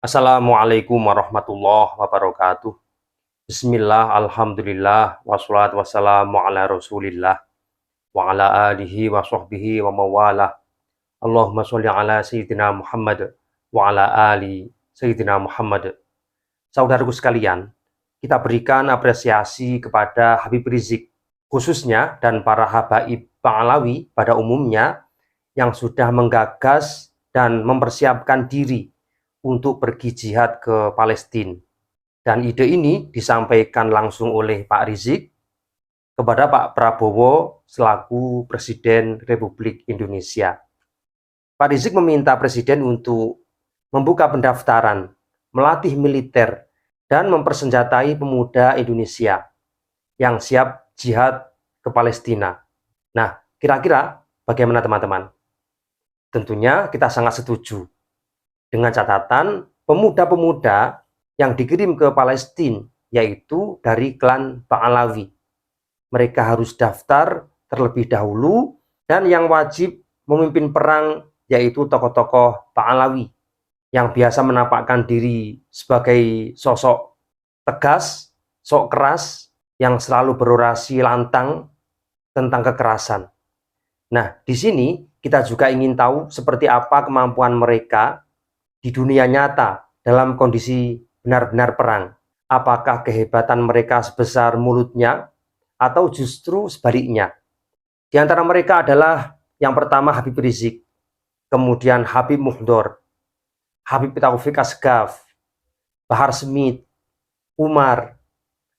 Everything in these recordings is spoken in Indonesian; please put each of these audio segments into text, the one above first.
Assalamualaikum warahmatullahi wabarakatuh. Bismillah, alhamdulillah, wassalatu wassalamu ala rasulillah, wa ala alihi wa sahbihi wa mawalah. Allahumma sholli ala Sayyidina Muhammad, wa ala ali Sayyidina Muhammad. Saudaraku sekalian, kita berikan apresiasi kepada Habib Rizik, khususnya dan para habaib Ba'alawi pada umumnya yang sudah menggagas dan mempersiapkan diri untuk pergi jihad ke Palestina. Dan ide ini disampaikan langsung oleh Pak Rizik kepada Pak Prabowo selaku Presiden Republik Indonesia. Pak Rizik meminta Presiden untuk membuka pendaftaran, melatih militer, dan mempersenjatai pemuda Indonesia yang siap jihad ke Palestina. Nah, kira-kira bagaimana teman-teman? Tentunya kita sangat setuju. Dengan catatan pemuda-pemuda yang dikirim ke Palestina yaitu dari klan Ba'alawi. Mereka harus daftar terlebih dahulu dan yang wajib memimpin perang yaitu tokoh-tokoh Ba'alawi yang biasa menampakkan diri sebagai sosok tegas, sok keras yang selalu berorasi lantang tentang kekerasan. Nah, di sini kita juga ingin tahu seperti apa kemampuan mereka di dunia nyata dalam kondisi benar-benar perang. Apakah kehebatan mereka sebesar mulutnya atau justru sebaliknya? Di antara mereka adalah yang pertama Habib Rizik, kemudian Habib Muhdor, Habib Taufik Asgaf, Bahar Smith, Umar,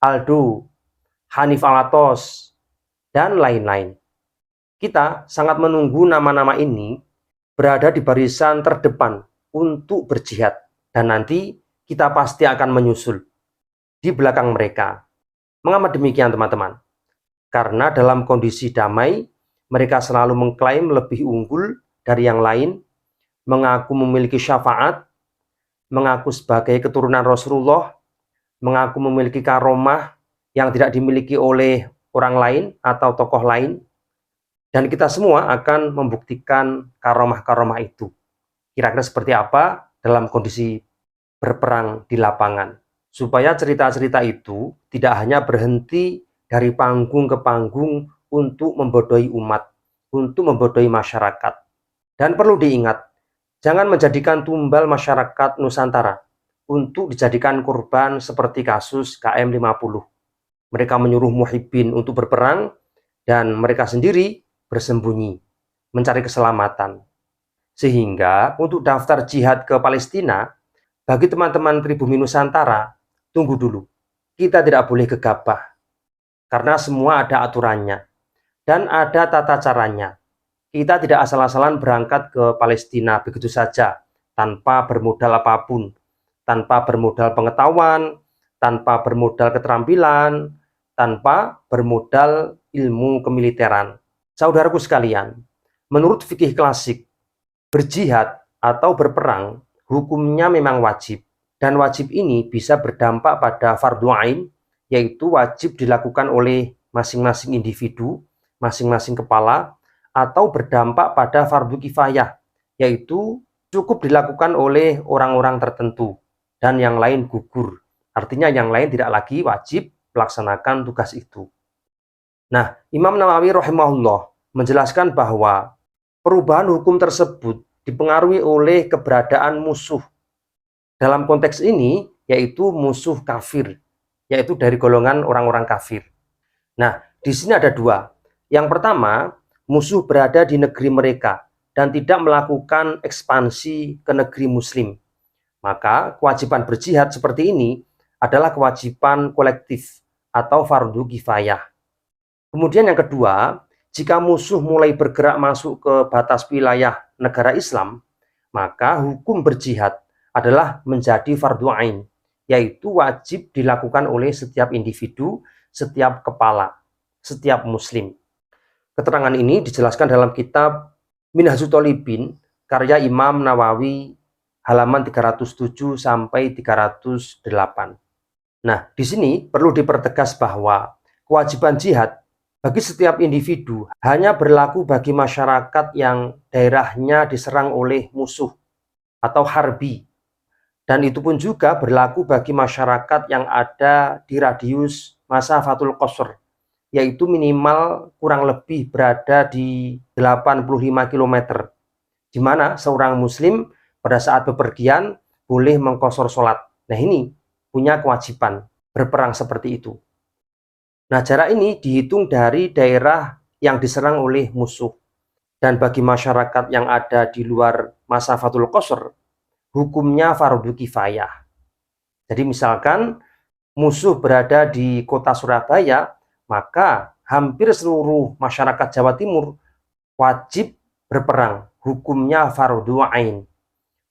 Aldo, Hanif Alatos, dan lain-lain. Kita sangat menunggu nama-nama ini berada di barisan terdepan untuk berjihad, dan nanti kita pasti akan menyusul di belakang mereka. Mengapa demikian teman-teman? Karena dalam kondisi damai, mereka selalu mengklaim lebih unggul dari yang lain, mengaku memiliki syafaat, mengaku sebagai keturunan Rasulullah, mengaku memiliki karomah yang tidak dimiliki oleh orang lain atau tokoh lain, dan kita semua akan membuktikan karomah-karomah itu. Kira-kira seperti apa dalam kondisi berperang di lapangan. Supaya cerita-cerita itu tidak hanya berhenti dari panggung ke panggung untuk membodohi umat, untuk membodohi masyarakat. Dan perlu diingat, jangan menjadikan tumbal masyarakat Nusantara untuk dijadikan korban seperti kasus KM50. Mereka menyuruh muhibbin untuk berperang dan mereka sendiri bersembunyi, mencari keselamatan. Sehingga untuk daftar jihad ke Palestina, bagi teman-teman pribumi Nusantara, tunggu dulu. Kita tidak boleh gegabah. Karena semua ada aturannya. Dan ada tata caranya. Kita tidak asal-asalan berangkat ke Palestina begitu saja, tanpa bermodal apapun. Tanpa bermodal pengetahuan, tanpa bermodal keterampilan, tanpa bermodal ilmu kemiliteran. Saudaraku sekalian, menurut fikih klasik, berjihad atau berperang hukumnya memang wajib, dan wajib ini bisa berdampak pada fardhu ain, yaitu wajib dilakukan oleh masing-masing individu, masing-masing kepala, atau berdampak pada fardhu kifayah, yaitu cukup dilakukan oleh orang-orang tertentu dan yang lain gugur. Artinya yang lain tidak lagi wajib melaksanakan tugas itu. Nah, Imam Nawawi rahimahullah menjelaskan bahwa perubahan hukum tersebut dipengaruhi oleh keberadaan musuh. Dalam konteks ini, yaitu musuh kafir, yaitu dari golongan orang-orang kafir. Nah, di sini ada dua. Yang pertama, musuh berada di negeri mereka dan tidak melakukan ekspansi ke negeri muslim. Maka kewajiban berjihad seperti ini adalah kewajiban kolektif atau fardu kifayah. Kemudian yang kedua, jika musuh mulai bergerak masuk ke batas wilayah negara Islam, maka hukum berjihad adalah menjadi fardhu ain, yaitu wajib dilakukan oleh setiap individu, setiap kepala, setiap muslim. Keterangan ini dijelaskan dalam kitab Minhajul Thalibin karya Imam Nawawi halaman 307 sampai 308. Nah, di sini perlu dipertegas bahwa kewajiban jihad bagi setiap individu hanya berlaku bagi masyarakat yang daerahnya diserang oleh musuh atau harbi Dan itu pun juga berlaku bagi masyarakat yang ada di radius masafatul qasr, yaitu minimal kurang lebih berada di 85 km, di mana seorang muslim pada saat bepergian boleh mengqashar sholat. Nah, ini punya kewajiban berperang seperti itu. Nah, jarak ini dihitung dari daerah yang diserang oleh musuh. Dan bagi masyarakat yang ada di luar masafatul qasr, hukumnya fardu kifayah. Jadi misalkan musuh berada di kota Surabaya, maka hampir seluruh masyarakat Jawa Timur wajib berperang. Hukumnya fardu ain.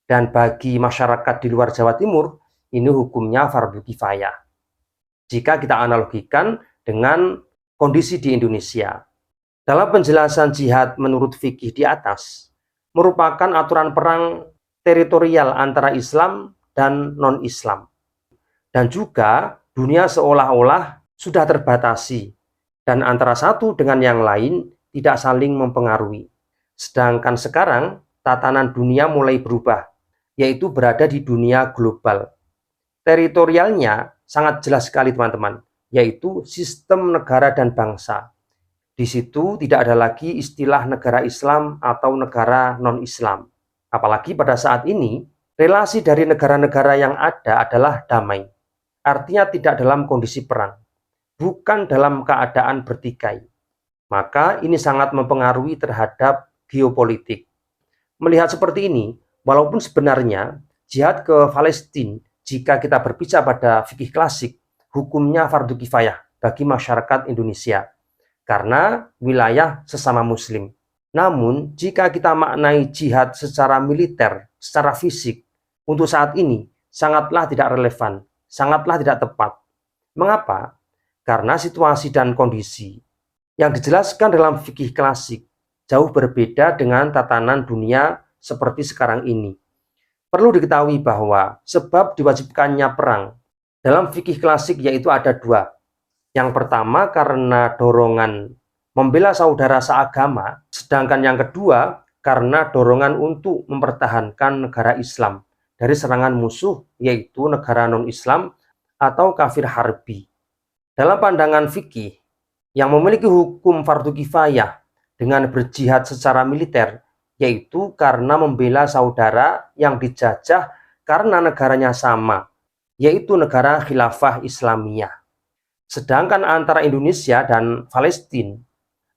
Dan bagi masyarakat di luar Jawa Timur, ini hukumnya fardu kifayah. Jika kita analogikan dengan kondisi di Indonesia. Dalam penjelasan jihad menurut fikih di atas, merupakan aturan perang teritorial antara Islam dan non-Islam. Dan juga dunia seolah-olah sudah terbatasi, dan antara satu dengan yang lain tidak saling mempengaruhi. Sedangkan sekarang tatanan dunia mulai berubah, yaitu berada di dunia global. Teritorialnya sangat jelas sekali teman-teman, yaitu sistem negara dan bangsa. Di situ tidak ada lagi istilah negara Islam atau negara non-Islam. Apalagi pada saat ini, relasi dari negara-negara yang ada adalah damai. Artinya tidak dalam kondisi perang, bukan dalam keadaan bertikai. Maka ini sangat mempengaruhi terhadap geopolitik. Melihat seperti ini, walaupun sebenarnya jihad ke Palestina, jika kita berbicara pada fikih klasik, hukumnya fardu kifayah bagi masyarakat Indonesia. Karena wilayah sesama muslim. Namun, jika kita maknai jihad secara militer, secara fisik, untuk saat ini sangatlah tidak relevan, sangatlah tidak tepat. Mengapa? Karena situasi dan kondisi yang dijelaskan dalam fikih klasik jauh berbeda dengan tatanan dunia seperti sekarang ini. Perlu diketahui bahwa sebab diwajibkannya perang dalam fikih klasik yaitu ada dua. Yang pertama karena dorongan membela saudara seagama, sedangkan yang kedua karena dorongan untuk mempertahankan negara Islam dari serangan musuh yaitu negara non-Islam atau kafir harbi. Dalam pandangan fikih yang memiliki hukum fardu kifayah dengan berjihad secara militer, yaitu karena membela saudara yang dijajah karena negaranya sama, yaitu negara khilafah Islamiyah. Sedangkan antara Indonesia dan Palestina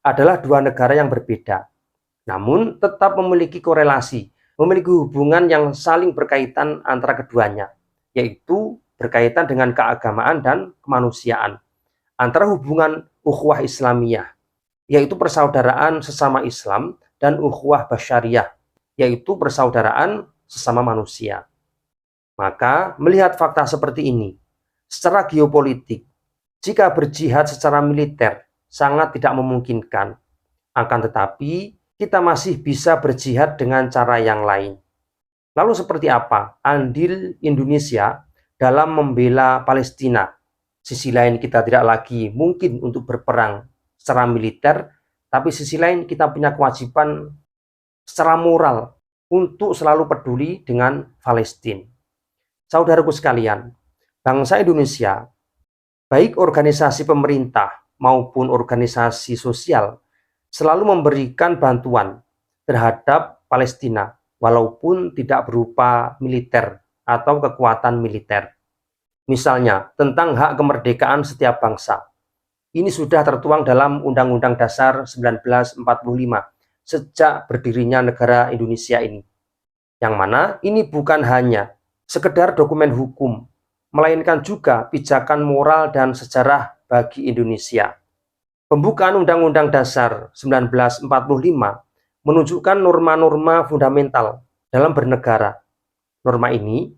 adalah dua negara yang berbeda, namun tetap memiliki korelasi, memiliki hubungan yang saling berkaitan antara keduanya, yaitu berkaitan dengan keagamaan dan kemanusiaan. Antara hubungan ukhuwah Islamiyah, yaitu persaudaraan sesama Islam, dan ukhuwah basyariah, yaitu persaudaraan sesama manusia. Maka melihat fakta seperti ini, secara geopolitik, jika berjihad secara militer sangat tidak memungkinkan. Akan tetapi, kita masih bisa berjihad dengan cara yang lain. Lalu seperti apa andil Indonesia dalam membela Palestina? Sisi lain kita tidak lagi mungkin untuk berperang secara militer, tapi sisi lain kita punya kewajiban secara moral untuk selalu peduli dengan Palestina. Saudaraku sekalian, bangsa Indonesia, baik organisasi pemerintah maupun organisasi sosial, selalu memberikan bantuan terhadap Palestina, walaupun tidak berupa militer atau kekuatan militer. Misalnya, tentang hak kemerdekaan setiap bangsa. Ini sudah tertuang dalam Undang-Undang Dasar 1945, sejak berdirinya negara Indonesia ini. Yang mana ini bukan hanya sekedar dokumen hukum, melainkan juga pijakan moral dan sejarah bagi Indonesia. Pembukaan Undang-Undang Dasar 1945 menunjukkan norma-norma fundamental dalam bernegara. Norma ini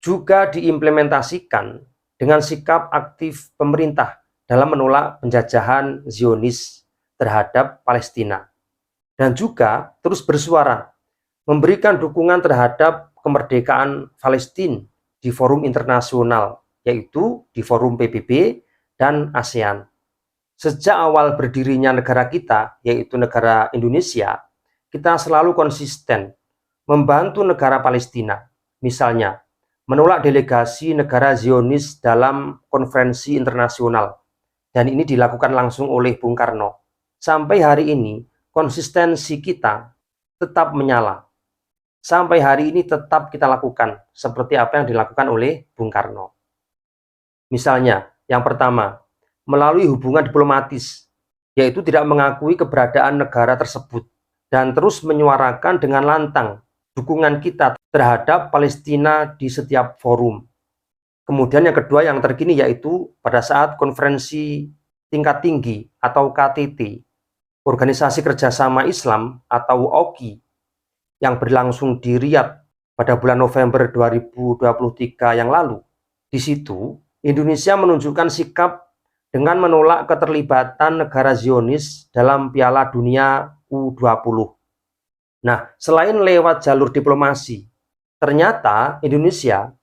juga diimplementasikan dengan sikap aktif pemerintah dalam menolak penjajahan Zionis terhadap Palestina. Dan juga terus bersuara, memberikan dukungan terhadap kemerdekaan Palestina di forum internasional, yaitu di forum PBB dan ASEAN. Sejak awal berdirinya negara kita, yaitu negara Indonesia, kita selalu konsisten membantu negara Palestina. Misalnya, menolak delegasi negara Zionis dalam konferensi internasional. Dan ini dilakukan langsung oleh Bung Karno. Sampai hari ini, konsistensi kita tetap menyala. Sampai hari ini tetap kita lakukan, seperti apa yang dilakukan oleh Bung Karno. Misalnya, yang pertama, melalui hubungan diplomatis, yaitu tidak mengakui keberadaan negara tersebut, dan terus menyuarakan dengan lantang dukungan kita terhadap Palestina di setiap forum. Kemudian yang kedua yang terkini yaitu pada saat konferensi tingkat tinggi atau KTT, Organisasi Kerjasama Islam atau OKI, yang berlangsung di Riyadh pada bulan November 2023 yang lalu. Di situ, Indonesia menunjukkan sikap dengan menolak keterlibatan negara Zionis dalam Piala Dunia U20. Nah, selain lewat jalur diplomasi, ternyata Indonesia,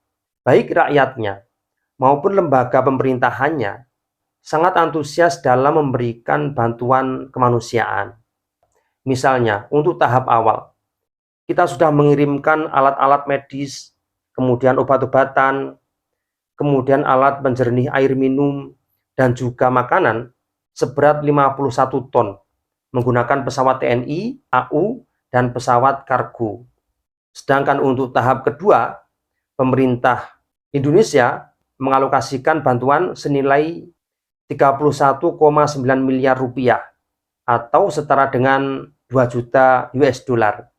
baik rakyatnya maupun lembaga pemerintahannya, sangat antusias dalam memberikan bantuan kemanusiaan. Misalnya, untuk tahap awal, kita sudah mengirimkan alat-alat medis, kemudian obat-obatan, kemudian alat penjernih air minum, dan juga makanan seberat 51 ton menggunakan pesawat TNI, AU, dan pesawat kargo. Sedangkan untuk tahap kedua, pemerintah Indonesia mengalokasikan bantuan senilai 31,9 miliar rupiah atau setara dengan 2 juta US dollar.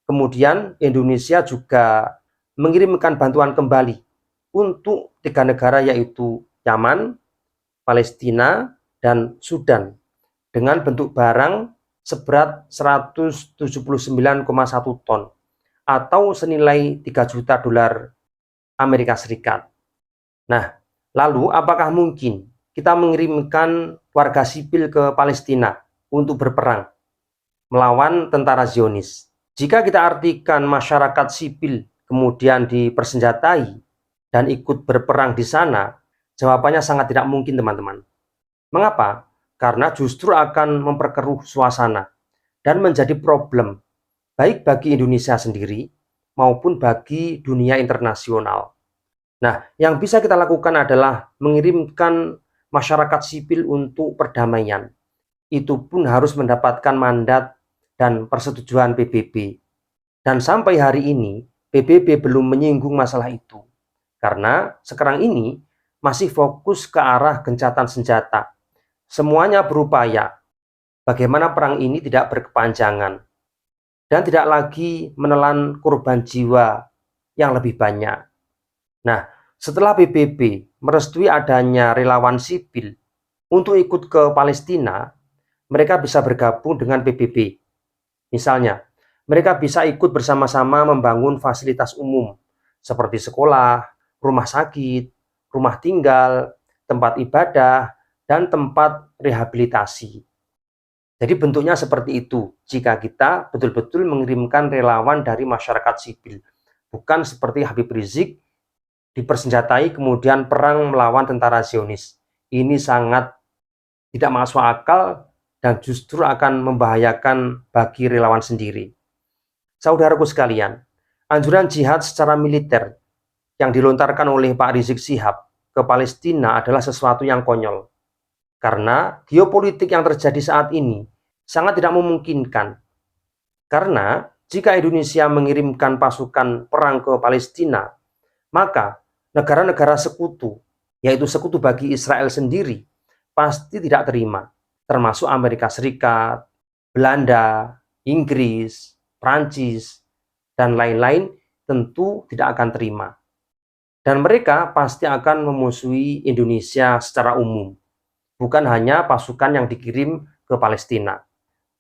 Kemudian Indonesia juga mengirimkan bantuan kembali untuk 3 negara yaitu Yaman, Palestina, dan Sudan dengan bentuk barang seberat 179,1 ton atau senilai 3 juta dolar Amerika Serikat. Nah, lalu apakah mungkin kita mengirimkan warga sipil ke Palestina untuk berperang melawan tentara Zionis? Jika kita artikan masyarakat sipil kemudian dipersenjatai dan ikut berperang di sana, jawabannya sangat tidak mungkin, teman-teman. Mengapa? Karena justru akan memperkeruh suasana dan menjadi problem baik bagi Indonesia sendiri maupun bagi dunia internasional. Nah, yang bisa kita lakukan adalah mengirimkan masyarakat sipil untuk perdamaian. Itu pun harus mendapatkan mandat dan persetujuan PBB. Dan sampai hari ini, PBB belum menyinggung masalah itu. Karena sekarang ini masih fokus ke arah gencatan senjata. Semuanya berupaya bagaimana perang ini tidak berkepanjangan dan tidak lagi menelan korban jiwa yang lebih banyak. Nah, setelah PBB merestui adanya relawan sipil untuk ikut ke Palestina, mereka bisa bergabung dengan PBB. Misalnya, mereka bisa ikut bersama-sama membangun fasilitas umum seperti sekolah, rumah sakit, rumah tinggal, tempat ibadah, dan tempat rehabilitasi. Jadi bentuknya seperti itu jika kita betul-betul mengirimkan relawan dari masyarakat sipil. Bukan seperti Habib Rizik dipersenjatai kemudian perang melawan tentara Zionis. Ini sangat tidak masuk akal dan justru akan membahayakan bagi relawan sendiri. Saudaraku sekalian, anjuran jihad secara militer yang dilontarkan oleh Pak Rizik Syihab ke Palestina adalah sesuatu yang konyol. Karena geopolitik yang terjadi saat ini sangat tidak memungkinkan. Karena jika Indonesia mengirimkan pasukan perang ke Palestina, maka negara-negara sekutu, yaitu sekutu bagi Israel sendiri, pasti tidak terima, termasuk Amerika Serikat, Belanda, Inggris, Prancis, dan lain-lain tentu tidak akan terima. Dan mereka pasti akan memusuhi Indonesia secara umum. Bukan hanya pasukan yang dikirim ke Palestina.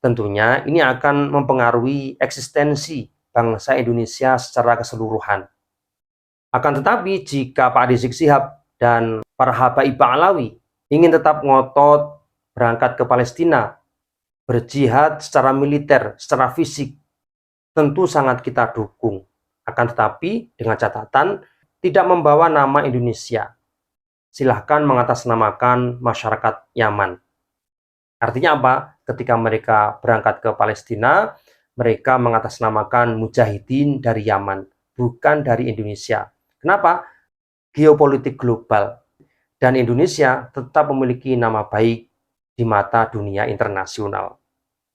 Tentunya ini akan mempengaruhi eksistensi bangsa Indonesia secara keseluruhan. Akan tetapi jika Pak Rizik Syihab dan para habaib Alawi ingin tetap ngotot berangkat ke Palestina, berjihad secara militer, secara fisik, tentu sangat kita dukung. Akan tetapi dengan catatan tidak membawa nama Indonesia. Silahkan mengatasnamakan masyarakat Yaman. Artinya apa? Ketika mereka berangkat ke Palestina, mereka mengatasnamakan mujahidin dari Yaman, bukan dari Indonesia. Kenapa? Geopolitik global dan Indonesia tetap memiliki nama baik di mata dunia internasional.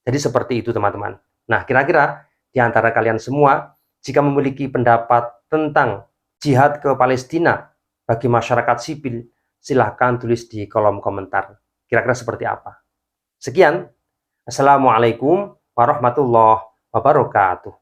Jadi seperti itu teman-teman. Nah, kira-kira di antara kalian semua, jika memiliki pendapat tentang jihad ke Palestina bagi masyarakat sipil, silahkan tulis di kolom komentar. Kira-kira seperti apa? Sekian. Assalamualaikum warahmatullahi wabarakatuh.